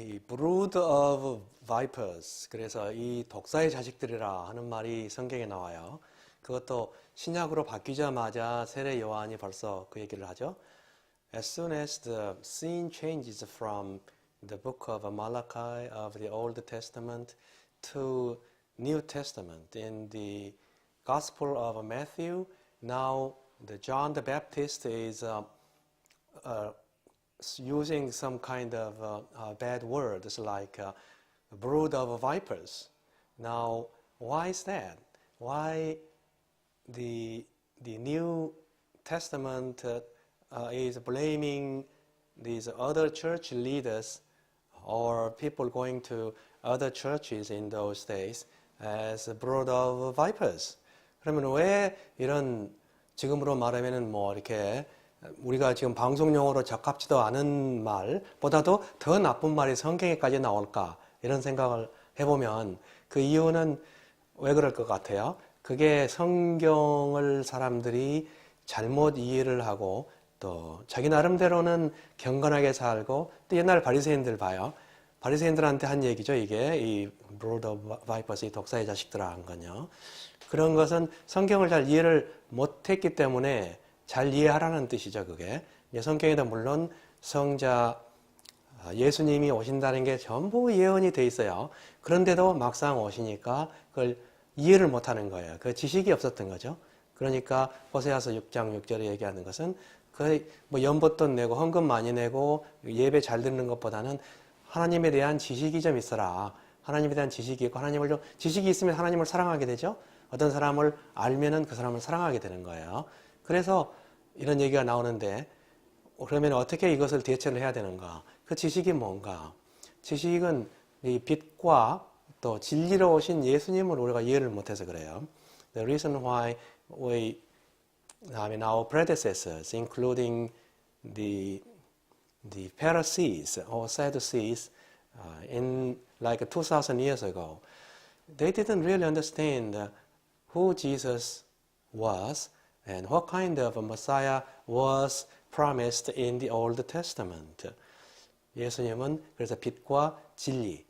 이 brood of vipers, 그래서 이 독사의 자식들이라 하는 말이 성경에 나와요. 그것도 신약으로 바뀌자마자 세례 요한이 벌써 그 얘기를 하죠. As soon as the scene changes from the book of Malachi of the Old Testament to New Testament in the Gospel of Matthew, now the John the Baptist is using some kind of bad words like brood of vipers. Now, why is that? Why the New Testament is blaming these other church leaders or people going to other churches in those days as a brood of vipers? 그러면 왜 이런 지금으로 말하면은 뭐 이렇게 우리가 지금 방송 용어로 적합지도 않은 말보다도 더 나쁜 말이 성경에까지 나올까 이런 생각을 해보면 그 이유는 왜 그럴 것 같아요? 그게 성경을 사람들이 잘못 이해를 하고 또 자기 나름대로는 경건하게 살고 또 옛날 바리새인들 봐요. 바리새인들한테 한 얘기죠. 이게 이 brood of vipers, 이 독사의 자식들아 한 건요. 그런 것은 성경을 잘 이해를 못했기 때문에 잘 이해하라는 뜻이죠, 그게. 성경에도 물론 성자 예수님이 오신다는 게 전부 예언이 돼 있어요. 그런데도 막상 오시니까 그걸 이해를 못하는 거예요. 그 지식이 없었던 거죠. 그러니까 호세아서 6장 6절에 얘기하는 것은 그 뭐 연봇돈 내고 헌금 많이 내고 예배 잘 듣는 것보다는 하나님에 대한 지식이 좀 있어라. 하나님에 대한 지식이 있고 하나님을 좀 지식이 있으면 하나님을 사랑하게 되죠. 어떤 사람을 알면은 그 사람을 사랑하게 되는 거예요. 그래서 이런 얘기가 나오는데 그러면 어떻게 이것을 대처를 해야 되는가? 그 지식이 뭔가? 지식은 이 빛과 또 진리로 오신 예수님을 우리가 이해를 못해서 그래요. The reason why our predecessors, including the Pharisees or Sadducees, in like 2,000 years ago, they didn't really understand who Jesus was and what kind of a Messiah was promised in the Old Testament. 예수님은 그래서 빛과 진리.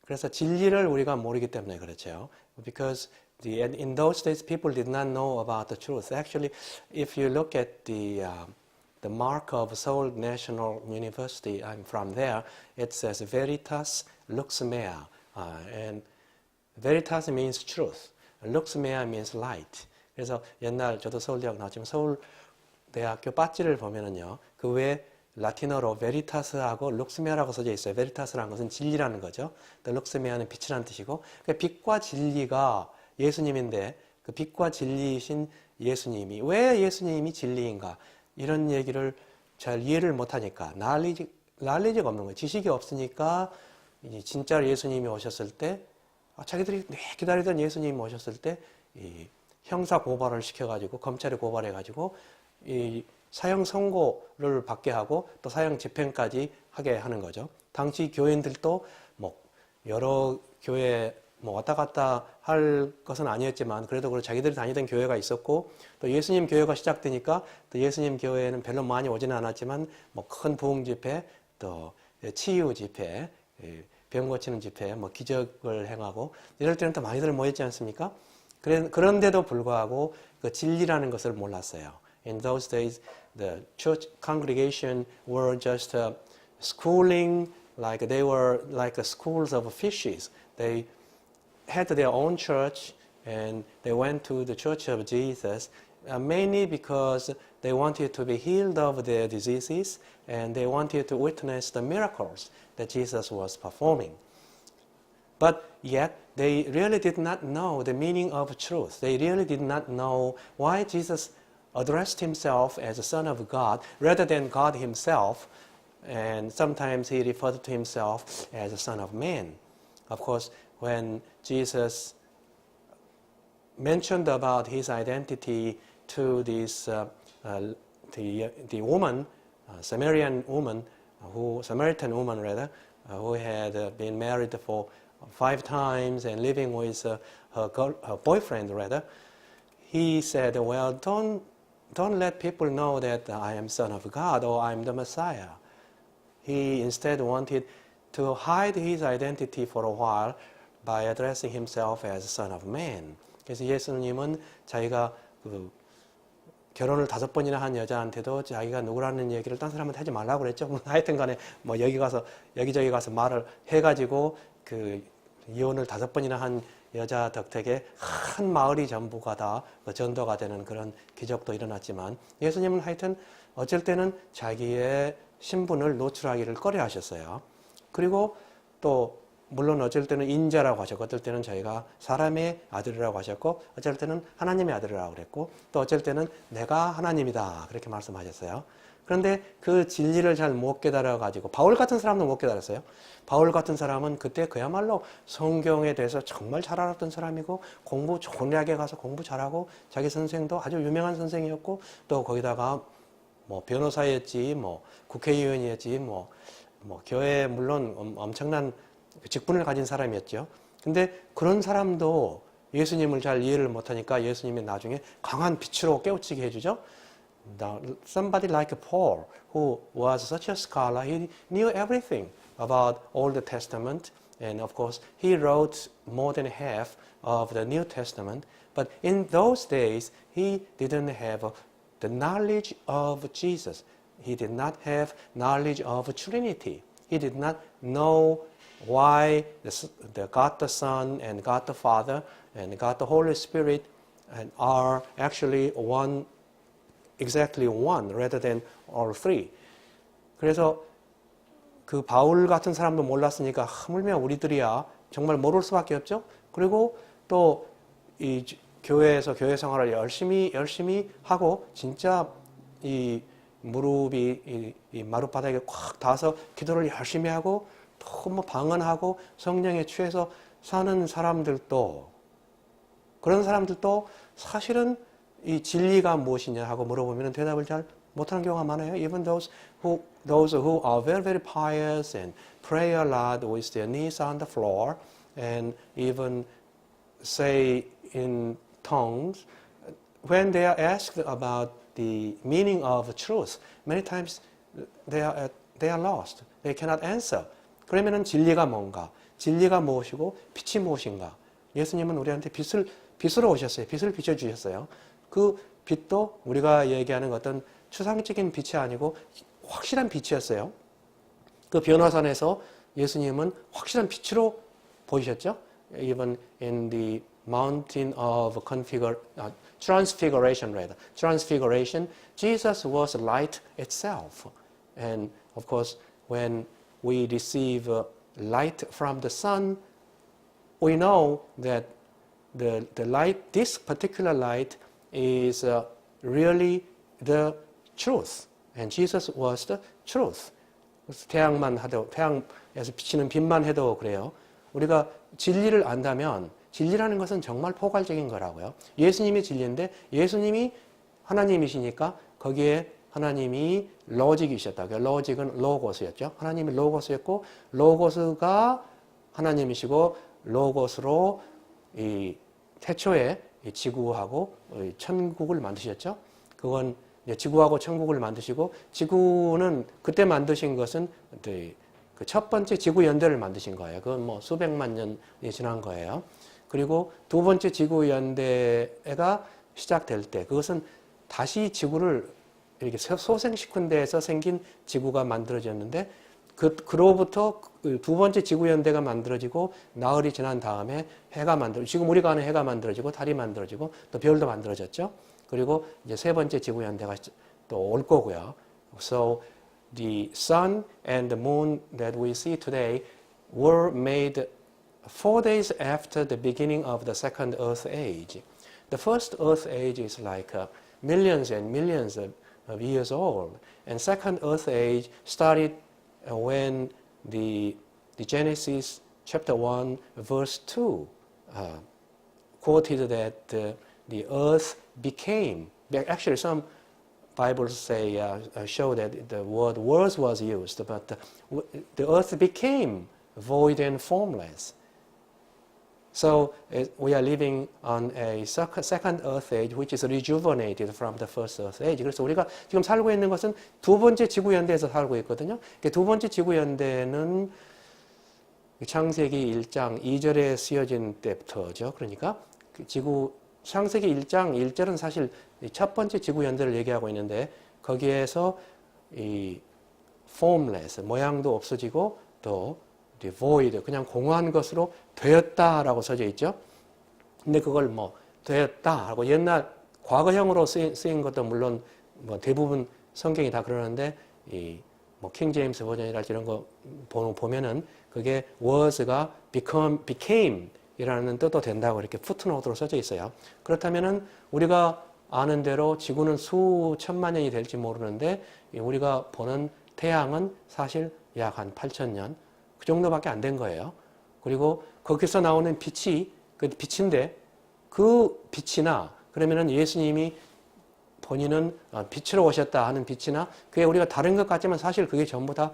그래서 진리를 우리가 모르기 때문에 그렇죠. Because in those days people did not know about the truth. Actually, if you look at the mark of Seoul National University, I'm from there, it says Veritas Lux Mea. And Veritas means truth. Lux Mea means light. 그래서 옛날 저도 서울대학 나왔지만 서울대학교 배지를 보면은요, 그 외에 라틴어로 베리타스하고 룩스메아라고 써져 있어요. 베리타스라는 것은 진리라는 거죠. 룩스메아는 빛이라는 뜻이고, 빛과 진리가 예수님인데 그 빛과 진리이신 예수님이 왜 예수님이 진리인가 이런 얘기를 잘 이해를 못하니까 날리지가 없는 거예요. 지식이 없으니까 진짜로 예수님이 오셨을 때 자기들이 기다리던 예수님이 오셨을 때 형사 고발을 시켜가지고 검찰에 고발해가지고 이 사형 선고를 받게 하고 또 사형 집행까지 하게 하는 거죠. 당시 교인들도 뭐 여러 교회 뭐 왔다 갔다 할 것은 아니었지만 그래도 자기들이 다니던 교회가 있었고 또 예수님 교회가 시작되니까 또 예수님 교회에는 별로 많이 오지는 않았지만 뭐 큰 부흥 집회 또 치유 집회 병 고치는 집회 뭐 기적을 행하고 이럴 때는 또 많이들 모였지 않습니까? 그런데도 불구하고 그 진리라는 것을 몰랐어요. In those days, the church congregation were just schooling, like they were like schools of fishes. They had their own church and they went to the church of Jesus mainly because they wanted to be healed of their diseases and they wanted to witness the miracles that Jesus was performing. But yet, they really did not know the meaning of truth. They really did not know why Jesus addressed himself as a son of God rather than God himself. And sometimes he referred to himself as a son of man. Of course, when Jesus mentioned about his identity to this the woman, Samaritan woman who had been married for 5 times and living with her boyfriend rather, he said, well, don't let people know that I am son of God or I'm the Messiah. He instead wanted to hide his identity for a while by addressing himself as Son of Man. 그래서 예수님은 자기가 결혼을 5번이나 한 여자한테도 자기가 누구라는 얘기를 딴 사람한테 하지 말라고 그랬죠. 하여튼 간에 뭐 여기저기 가서 말을 해가지고 그 이혼을 5번이나 한 여자 덕택에 한 마을이 전부가 다 전도가 되는 그런 기적도 일어났지만 예수님은 하여튼 어쩔 때는 자기의 신분을 노출하기를 꺼려 하셨어요. 그리고 또 물론 어쩔 때는 인자라고 하셨고 어쩔 때는 저희가 사람의 아들이라고 하셨고 어쩔 때는 하나님의 아들이라고 그랬고 또 어쩔 때는 내가 하나님이다 그렇게 말씀하셨어요. 그런데 그 진리를 잘 못 깨달아가지고 바울 같은 사람도 못 깨달았어요. 바울 같은 사람은 그때 그야말로 성경에 대해서 정말 잘 알았던 사람이고 공부 좋은 대학에 가서 공부 잘하고 자기 선생도 아주 유명한 선생이었고 또 거기다가 뭐 변호사였지 뭐 국회의원이었지 뭐 교회에 물론 엄청난 직분을 가진 사람이었죠. 근데 그런 사람도 예수님을 잘 이해를 못하니까 예수님이 나중에 강한 빛으로 깨우치게 해주죠. Now, somebody like Paul, who was such a scholar, he knew everything about all the Testament, and of course, he wrote more than half of the New Testament. But in those days, he didn't have the knowledge of Jesus. He did not have knowledge of Trinity. He did not know why the God the Son and God the Father and God the Holy Spirit are actually one, exactly one, rather than all three. 그래서 그 바울 같은 사람도 몰랐으니까 하물며 우리들이야 정말 모를 수밖에 없죠. 그리고 또 이 교회에서 교회 생활을 열심히 하고 진짜 이 무릎이 이 마룻바닥에 꽉 닿아서 기도를 열심히 하고 또 뭐 방언하고 성령에 취해서 사는 사람들도 그런 사람들도 사실은 이 진리가 무엇이냐 하고 물어보면 대답을 잘 못하는 경우가 많아요. Even those who are very pious and pray a lot with their knees on the floor and even say in tongues, when they are asked about the meaning of truth, many times they are lost. They cannot answer. 그러면은 진리가 뭔가, 진리가 무엇이고 빛이 무엇인가? 예수님은 우리한테 빛으로 오셨어요. 빛을 비춰주셨어요. 그 빛도 우리가 얘기하는 어떤 추상적인 빛이 아니고 확실한 빛이었어요. 그 변화산에서 예수님은 확실한 빛으로 보이셨죠? Even in the mountain of transfiguration, Jesus was light itself. And of course, when we receive light from the sun, we know that the light, this particular light, is really the truth. And Jesus was the truth. 태양에서 비치는 빛만 해도 그래요. 우리가 진리를 안다면 진리라는 것은 정말 포괄적인 거라고요. 예수님이 진리인데 예수님이 하나님이시니까 거기에 하나님이 로직이셨다. 로직은 로고스였죠. 하나님이 로고스였고 로고스가 하나님이시고 로고스로 이 태초에 지구하고 천국을 만드셨죠. 그건 지구하고 천국을 만드시고 지구는 그때 만드신 것은 그 첫 번째 지구 연대를 만드신 거예요. 그건 뭐 수백만 년이 지난 거예요. 그리고 두 번째 지구 연대가 시작될 때 그것은 다시 지구를 이렇게 소생시킨 데에서 생긴 지구가 만들어졌는데 그로부터 두 번째 지구 연대가 만들어지고 나흘이 지난 다음에 해가 지금 우리가 아는 해가 만들어지고 달이 만들어지고 또 별도 만들어졌죠. 그리고 이제 세 번째 지구 연대가 또 올 거고요. So the sun and the moon that we see today were made 4 days after the beginning of the second Earth age. The first Earth age is like millions and millions of years old, and second Earth age started when the Genesis chapter 1 verse 2 quoted that the earth became, actually some Bibles say show that the word was used, but the earth became void and formless. So we are living on a second earth age which is rejuvenated from the first earth age. 그래서 우리가 지금 살고 있는 것은 두 번째 지구 연대에서 살고 있거든요. 두 번째 지구 연대는 창세기 1장 2절에 쓰여진 때부터죠. 그러니까 창세기 1장 1절은 사실 첫 번째 지구 연대를 얘기하고 있는데 거기에서 이 formless, 모양도 없어지고 또 void, 그냥 공허한 것으로 되었다라고 써져 있죠. 근데 그걸 뭐 되었다 하고 옛날 과거형으로 쓰인 것도 물론 뭐 대부분 성경이 다 그러는데 뭐 킹 제임스 버전이랄지 이런 거 보면은 그게 was가 became 이라는 뜻도 된다고 이렇게 푸트노트로 써져 있어요. 그렇다면은 우리가 아는 대로 지구는 수천만 년이 될지 모르는데 우리가 보는 태양은 사실 약 한 8,000년 그 정도밖에 안 된 거예요. 그리고 거기서 나오는 빛이 그 빛인데 그 빛이나 그러면은 예수님이 본인은 빛으로 오셨다 하는 빛이나 그게 우리가 다른 것 같지만 사실 그게 전부 다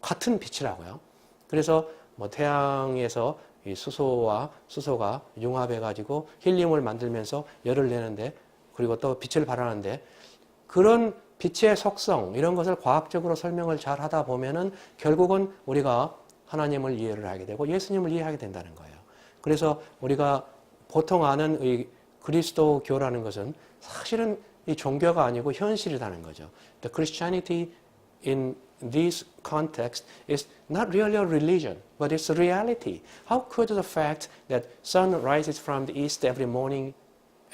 같은 빛이라고요. 그래서 뭐 태양에서 이 수소가 융합해가지고 힐륨을 만들면서 열을 내는데 그리고 또 빛을 발하는데 그런 빛의 속성 이런 것을 과학적으로 설명을 잘 하다 보면은 결국은 우리가 하나님을 이해를 하게 되고 예수님을 이해하게 된다는 거예요. 그래서 우리가 보통 아는 이 그리스도교라는 것은 사실은 이 종교가 아니고 현실이라는 거죠. The Christianity in this context is not really a religion, but it's a reality. How could the fact that sun rises from the east every morning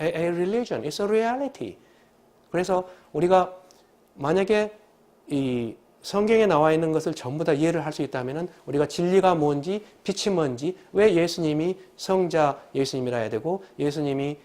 a religion? It's a reality. 그래서 우리가 만약에 이 성경에 나와 있는 것을 전부 다 이해를 할 수 있다면 우리가 진리가 뭔지 빛이 뭔지 왜 예수님이 성자 예수님이라 해야 되고 예수님이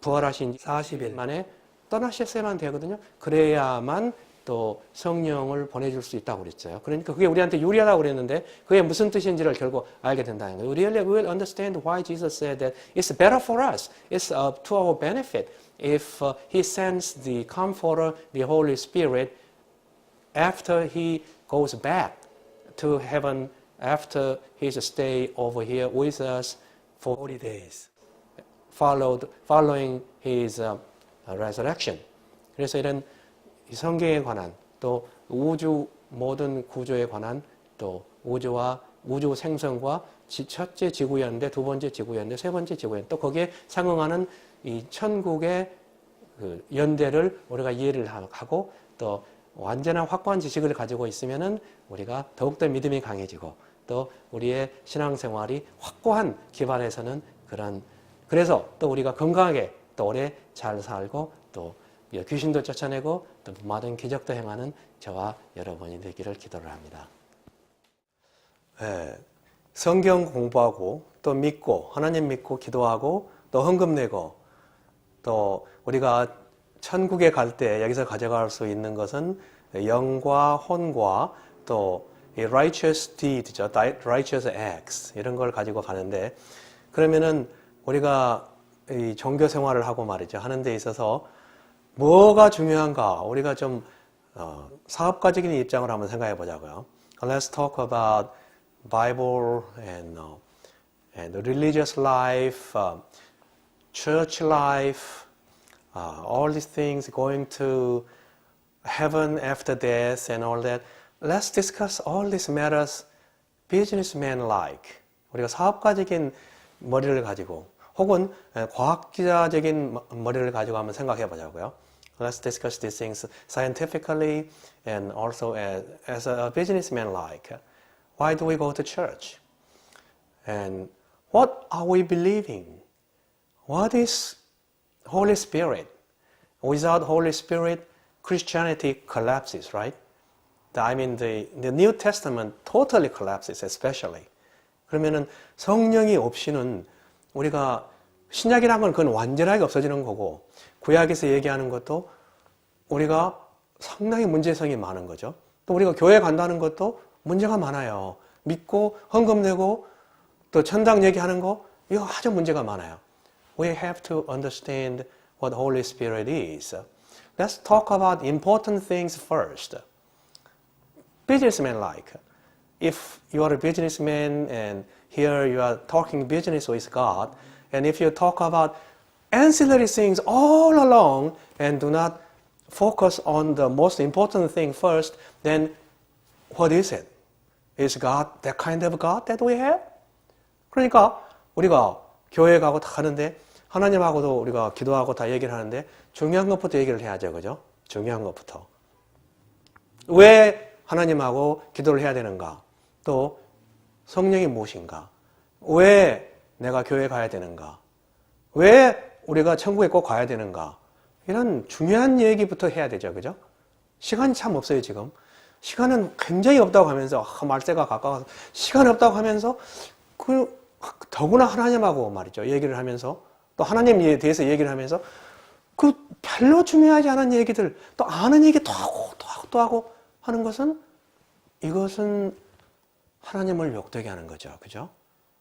부활하신 40일 만에 떠나셨어야만 되거든요. 그래야만 또 성령을 보내줄 수 있다고 그랬어요. 그러니까 그게 우리한테 유리하다고 그랬는데 그게 무슨 뜻인지를 결국 알게 된다는 거예요. We really will understand why Jesus said that it's better for us. It's to our benefit if He sends the Comforter, the Holy Spirit, after He goes back to heaven, after His stay over here with us for 40 days, following His resurrection. 그래서 이런 성경에 관한 또 우주 모든 구조에 관한 또 우주와 우주 생성과 첫째 지구연대, 두 번째 지구연대, 세 번째 지구연대 또 거기에 상응하는 이 천국의 그 연대를 우리가 이해를 하고 또 완전한 확고한 지식을 가지고 있으면은 우리가 더욱더 믿음이 강해지고 또 우리의 신앙생활이 확고한 기반에서는 그래서 또 우리가 건강하게 또 오래 잘 살고 또 귀신도 쫓아내고 또 모든 기적도 행하는 저와 여러분이 되기를 기도를 합니다. 네, 성경 공부하고 또 믿고 하나님 믿고 기도하고 또 헌금 내고 또 우리가 천국에 갈 때 여기서 가져갈 수 있는 것은 영과 혼과 또 righteous deed죠, righteous acts 이런 걸 가지고 가는데 그러면은 우리가 이 종교 생활을 하고 말이죠 하는 데 있어서 뭐가 중요한가 우리가 좀 사업가적인 입장을 한번 생각해 보자고요. Let's talk about Bible and religious life, church life, all these things going to heaven after death and all that. Let's discuss all these matters businessman-like. 우리가 사업가적인 머리를 가지고 혹은 과학자적인 머리를 가지고 한번 생각해 보자고요. Let's discuss these things scientifically and also as a businessman-like. Why do we go to church? And what are we believing? What is Holy Spirit? Without Holy Spirit, Christianity collapses, right? I mean, the New Testament totally collapses, especially. 그러면은 성령이 없이는 우리가 신약이라는 건 그건 완전하게 없어지는 거고 구약에서 얘기하는 것도 우리가 상당히 문제성이 많은 거죠. 또 우리가 교회 간다는 것도 문제가 많아요. 믿고 헌금 내고 또 천당 얘기하는 거 이거 아주 문제가 많아요. We have to understand what Holy Spirit is. Let's talk about important things first. Businessman-like. If you are a businessman and here you are talking business with God, and if you talk about ancillary things all along and do not focus on the most important thing first, then what is it? Is God that kind of God that we have? 그러니까 우리가 교회 가고 다 하는데 하나님하고도 우리가 기도하고 다 얘기를 하는데 중요한 것부터 얘기를 해야죠. 그죠? 중요한 것부터. 왜 하나님하고 기도를 해야 되는가? 또 성령이 무엇인가? 왜 내가 교회 가야 되는가? 왜 우리가 천국에 꼭 가야 되는가? 이런 중요한 얘기부터 해야 되죠. 그죠? 시간이 참 없어요, 지금. 시간은 굉장히 없다고 하면서, 말세가 가까워서, 시간이 없다고 하면서, 더구나 하나님하고 말이죠. 얘기를 하면서, 또 하나님에 대해서 얘기를 하면서, 별로 중요하지 않은 얘기들, 또 아는 얘기 또 하고, 또 하고, 또 하고 하는 것은, 이것은 하나님을 욕되게 하는 거죠. 그죠?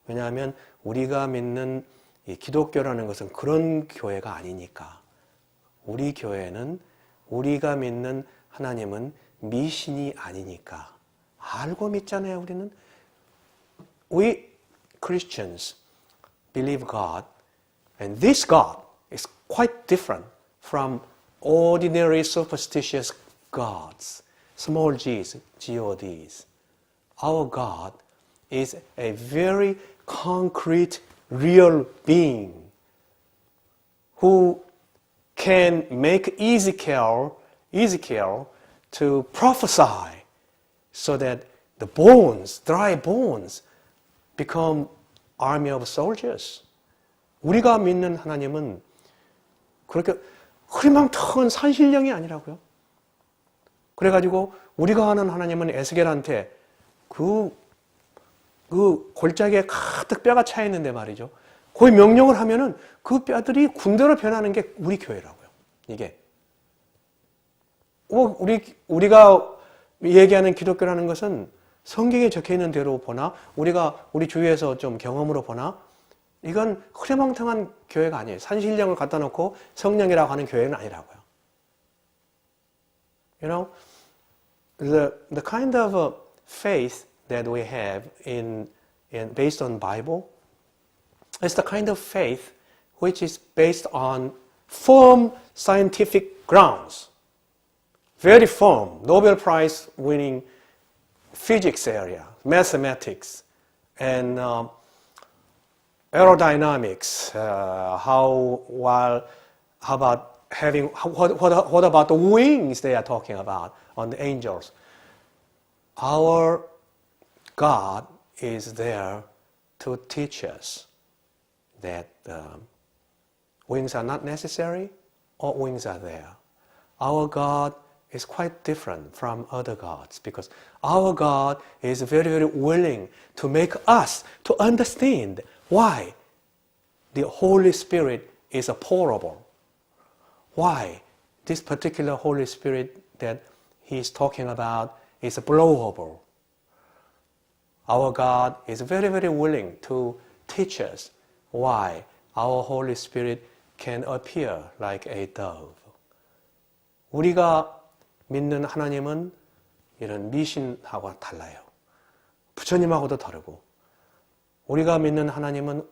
왜냐하면, 우리가 믿는 이 기독교라는 것은 그런 교회가 아니니까. 우리 교회는, 우리가 믿는 하나님은 미신이 아니니까. 알고 믿잖아요, 우리는. We Christians believe God, and this God is quite different from ordinary superstitious gods, small g's, G-O-Ds. Our God is a very concrete, real being who can make Ezekiel to prophesy so that the bones, dry bones, become army of soldiers. 우리가 믿는 하나님은 그렇게 흐리망텅한 산신령이 아니라고요. 그래가지고 우리가 아는 하나님은 에스겔한테 그 골짜기에 가득 뼈가 차 있는데 말이죠. 거기 명령을 하면은 그 뼈들이 군대로 변하는 게 우리 교회라고요. 이게. 우리가 얘기하는 기독교라는 것은 성경에 적혀 있는 대로 보나, 우리 주위에서 좀 경험으로 보나, 이건 흐리멍텅한 교회가 아니에요. 산신령을 갖다 놓고 성령이라고 하는 교회는 아니라고요. You know, the kind of faith that we have based on Bible is the kind of faith which is based on firm scientific grounds. Very firm, Nobel Prize winning physics area, mathematics, and aerodynamics. What about the wings they are talking about on the angels? Our God is there to teach us that wings are not necessary or wings are there. Our God is quite different from other gods because our God is very, very willing to make us to understand why the Holy Spirit is pourable. Why this particular Holy Spirit that he is talking about is blowable. Our God is very, very willing to teach us why our Holy Spirit can appear like a dove. 우리가 믿는 하나님은 이런 미신하고 달라요. 부처님하고도 다르고 우리가 믿는 하나님은